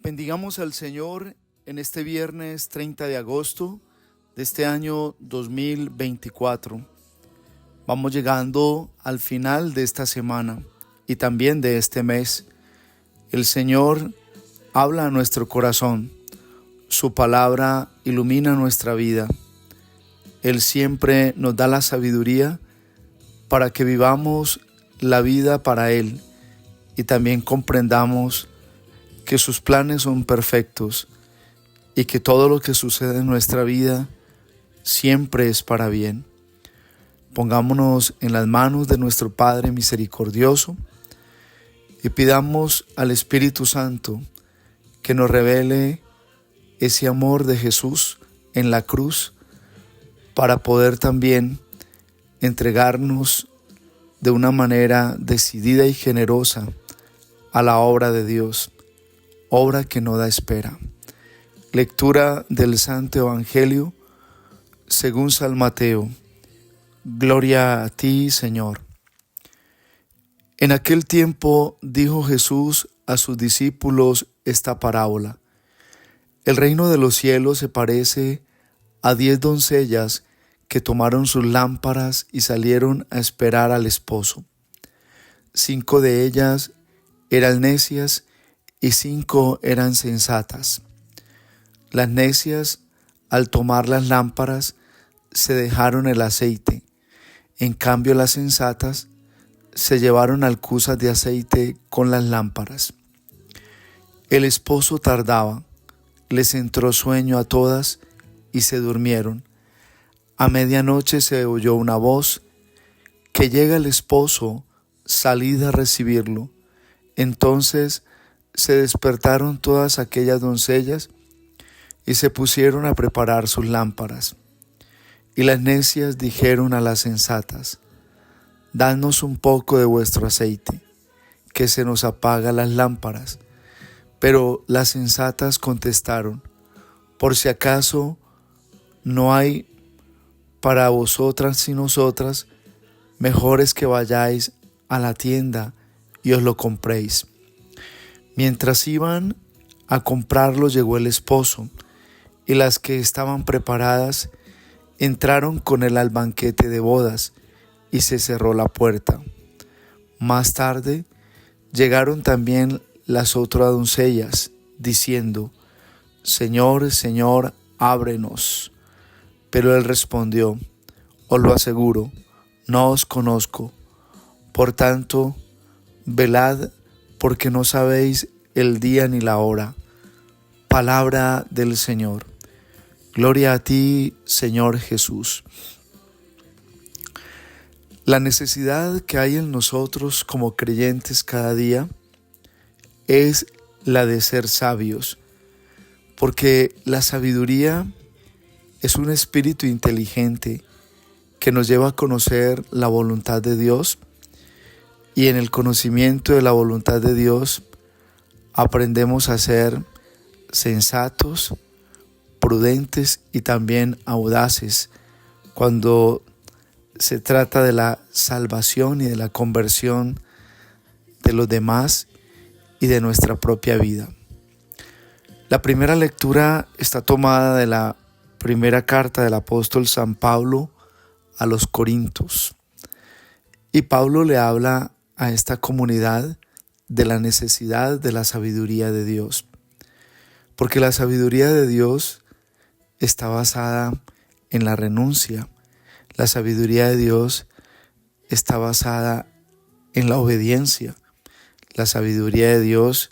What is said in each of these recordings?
Bendigamos al Señor en este viernes 30 de agosto de este año 2024. Vamos llegando al final de esta semana y también de este mes. El Señor habla a nuestro corazón. Su palabra ilumina nuestra vida. Él siempre nos da la sabiduría para que vivamos la vida para Él y también comprendamos que sus planes son perfectos y que todo lo que sucede en nuestra vida siempre es para bien. Pongámonos en las manos de nuestro Padre misericordioso y pidamos al Espíritu Santo que nos revele ese amor de Jesús en la cruz para poder también entregarnos de una manera decidida y generosa a la obra de Dios, obra que no da espera. Lectura del Santo Evangelio según San Mateo. Gloria a ti, Señor. En aquel tiempo dijo Jesús a sus discípulos esta parábola. El reino de los cielos se parece a 10 doncellas que tomaron sus lámparas y salieron a esperar al esposo. 5 de ellas eran necias y 5 eran sensatas. Las necias, al tomar las lámparas, se dejaron el aceite. En cambio, las sensatas se llevaron alcuzas de aceite con las lámparas. El esposo tardaba, les entró sueño a todas y se durmieron. A medianoche se oyó una voz: que llega el esposo, salid a recibirlo. Entonces se despertaron todas aquellas doncellas y se pusieron a preparar sus lámparas. Y las necias dijeron a las sensatas: dadnos un poco de vuestro aceite, que se nos apagan las lámparas. Pero las sensatas contestaron: por si acaso no hay para vosotras y nosotras, mejor es que vayáis a la tienda y os lo compréis. Mientras iban a comprarlo, llegó el esposo, y las que estaban preparadas entraron con él al banquete de bodas, y se cerró la puerta. Más tarde llegaron también las otras doncellas, diciendo: Señor, Señor, ábrenos. Pero él respondió: os lo aseguro, no os conozco. Por tanto, velad, porque no sabéis el día ni la hora. Palabra del Señor. Gloria a ti, Señor Jesús. La necesidad que hay en nosotros como creyentes cada día es la de ser sabios, porque la sabiduría es un espíritu inteligente que nos lleva a conocer la voluntad de Dios, y en el conocimiento de la voluntad de Dios aprendemos a ser sensatos, prudentes y también audaces cuando se trata de la salvación y de la conversión de los demás y de nuestra propia vida. La primera lectura está tomada de la primera carta del apóstol San Pablo a los Corintios. Y Pablo le habla a esta comunidad de la necesidad de la sabiduría de Dios. Porque la sabiduría de Dios está basada en la renuncia. La sabiduría de Dios está basada en la obediencia. La sabiduría de Dios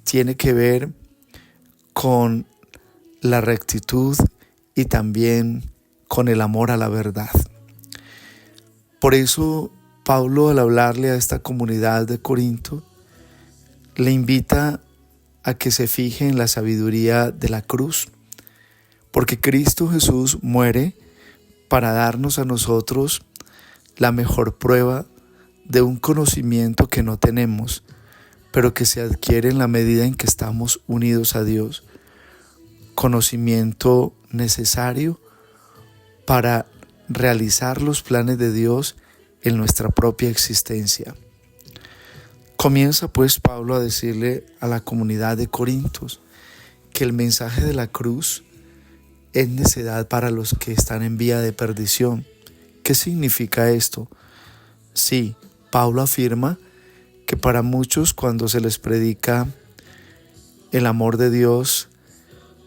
tiene que ver con la rectitud y también con el amor a la verdad. Por eso Pablo, al hablarle a esta comunidad de Corinto, le invita a que se fije en la sabiduría de la cruz, porque Cristo Jesús muere para darnos a nosotros la mejor prueba de un conocimiento que no tenemos, pero que se adquiere en la medida en que estamos unidos a Dios. Conocimiento necesario para realizar los planes de Dios en nuestra propia existencia. Comienza pues Pablo a decirle a la comunidad de Corintios que el mensaje de la cruz es necedad para los que están en vía de perdición. ¿Qué significa esto? Sí, Pablo afirma que para muchos, cuando se les predica el amor de Dios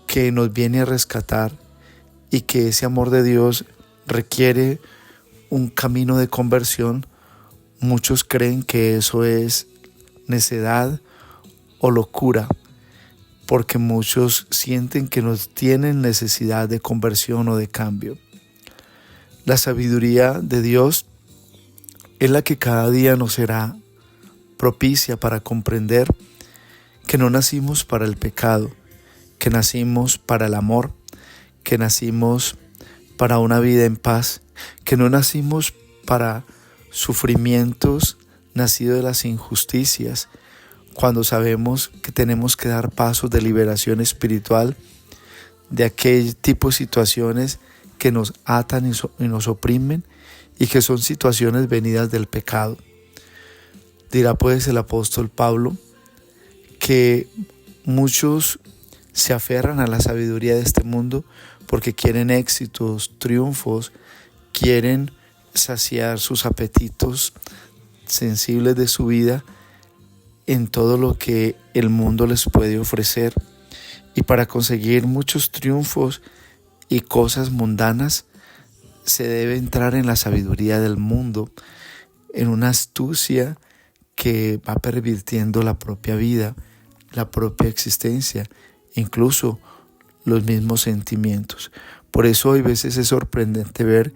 que nos viene a rescatar y que ese amor de Dios requiere un camino de conversión, muchos creen que eso es necedad o locura, porque muchos sienten que no tienen necesidad de conversión o de cambio. La sabiduría de Dios es la que cada día nos será propicia para comprender que no nacimos para el pecado, que nacimos para el amor, que nacimos para una vida en paz, que no nacimos para sufrimientos nacidos de las injusticias, cuando sabemos que tenemos que dar pasos de liberación espiritual de aquel tipo de situaciones que nos atan y nos oprimen y que son situaciones venidas del pecado. Dirá pues el apóstol Pablo que muchos se aferran a la sabiduría de este mundo porque quieren éxitos, triunfos, quieren saciar sus apetitos sensibles de su vida en todo lo que el mundo les puede ofrecer. Y para conseguir muchos triunfos y cosas mundanas, se debe entrar en la sabiduría del mundo, en una astucia que va pervirtiendo la propia vida, la propia existencia, incluso los mismos sentimientos. Por eso hay veces es sorprendente ver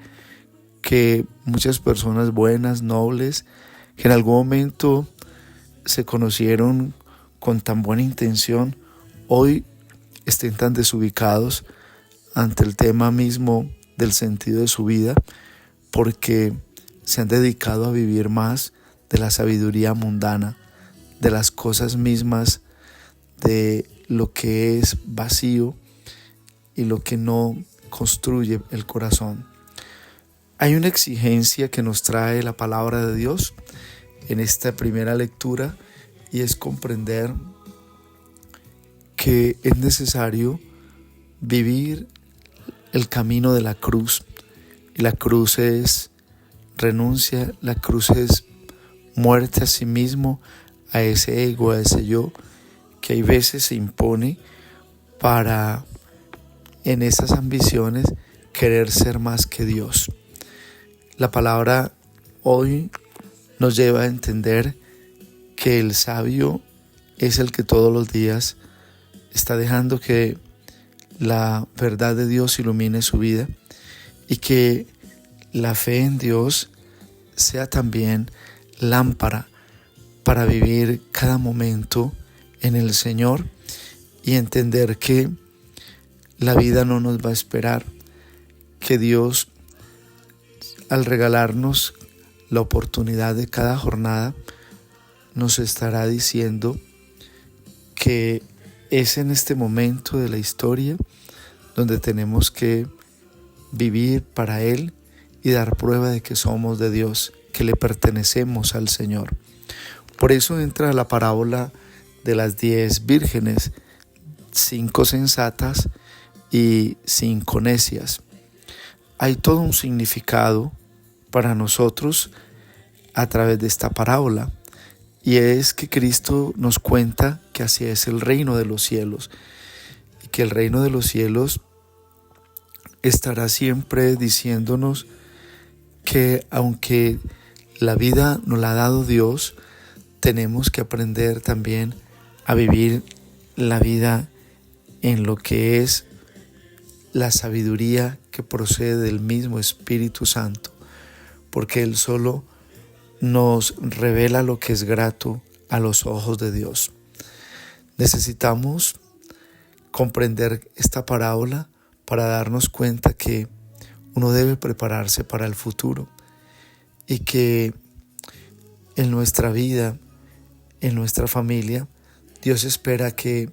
que muchas personas buenas, nobles, que en algún momento se conocieron con tan buena intención, hoy estén tan desubicados ante el tema mismo del sentido de su vida, porque se han dedicado a vivir más de la sabiduría mundana, de las cosas mismas, de lo que es vacío y lo que no construye el corazón. Hay una exigencia que nos trae la palabra de Dios en esta primera lectura, y es comprender que es necesario vivir el camino de la cruz. Y la cruz es renuncia, la cruz es muerte a sí mismo, a ese ego, a ese yo, que hay veces se impone para, en esas ambiciones, querer ser más que Dios. La palabra hoy nos lleva a entender que el sabio es el que todos los días está dejando que la verdad de Dios ilumine su vida, y que la fe en Dios sea también lámpara para vivir cada momento en el Señor y entender que la vida no nos va a esperar, que Dios, al regalarnos la oportunidad de cada jornada, nos estará diciendo que es en este momento de la historia donde tenemos que vivir para Él y dar prueba de que somos de Dios, que le pertenecemos al Señor. Por eso entra la parábola de las 10 vírgenes, 5 sensatas y 5 necias. Hay todo un significado para nosotros a través de esta parábola, y es que Cristo nos cuenta que así es el reino de los cielos, y que el reino de los cielos estará siempre diciéndonos que aunque la vida nos la ha dado Dios, tenemos que aprender también a vivir la vida en lo que es la sabiduría que procede del mismo Espíritu Santo, porque Él solo nos revela lo que es grato a los ojos de Dios. Necesitamos comprender esta parábola para darnos cuenta que uno debe prepararse para el futuro, y que en nuestra vida, en nuestra familia, Dios espera que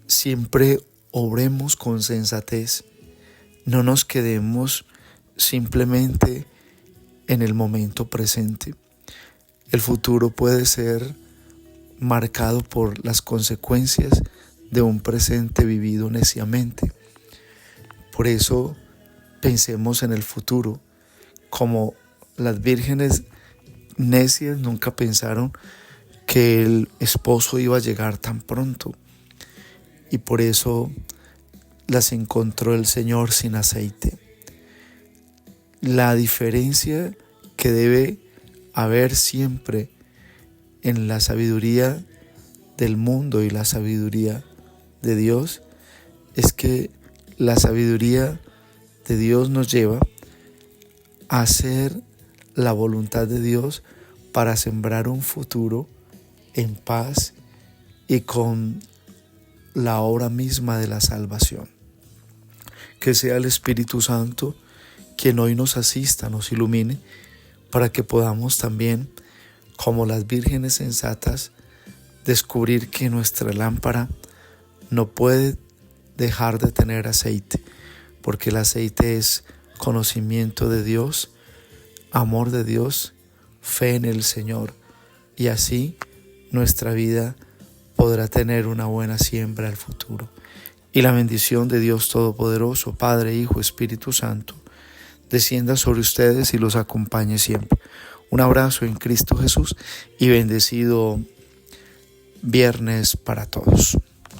siempre obremos con sensatez, no nos quedemos simplemente en el momento presente. El futuro puede ser marcado por las consecuencias de un presente vivido neciamente. Por eso pensemos en el futuro, como las vírgenes necias nunca pensaron que el esposo iba a llegar tan pronto, y por eso las encontró el Señor sin aceite. La diferencia que debe haber siempre en la sabiduría del mundo y la sabiduría de Dios es que la sabiduría de Dios nos lleva a hacer la voluntad de Dios para sembrar un futuro en paz y con la obra misma de la salvación. Que sea el Espíritu Santo quien hoy nos asista, nos ilumine, para que podamos también, como las vírgenes sensatas, descubrir que nuestra lámpara no puede dejar de tener aceite, porque el aceite es conocimiento de Dios, amor de Dios, fe en el Señor, y así nuestra vida podrá tener una buena siembra al futuro. Y la bendición de Dios Todopoderoso, Padre, Hijo, Espíritu Santo, descienda sobre ustedes y los acompañe siempre. Un abrazo en Cristo Jesús y bendecido viernes para todos.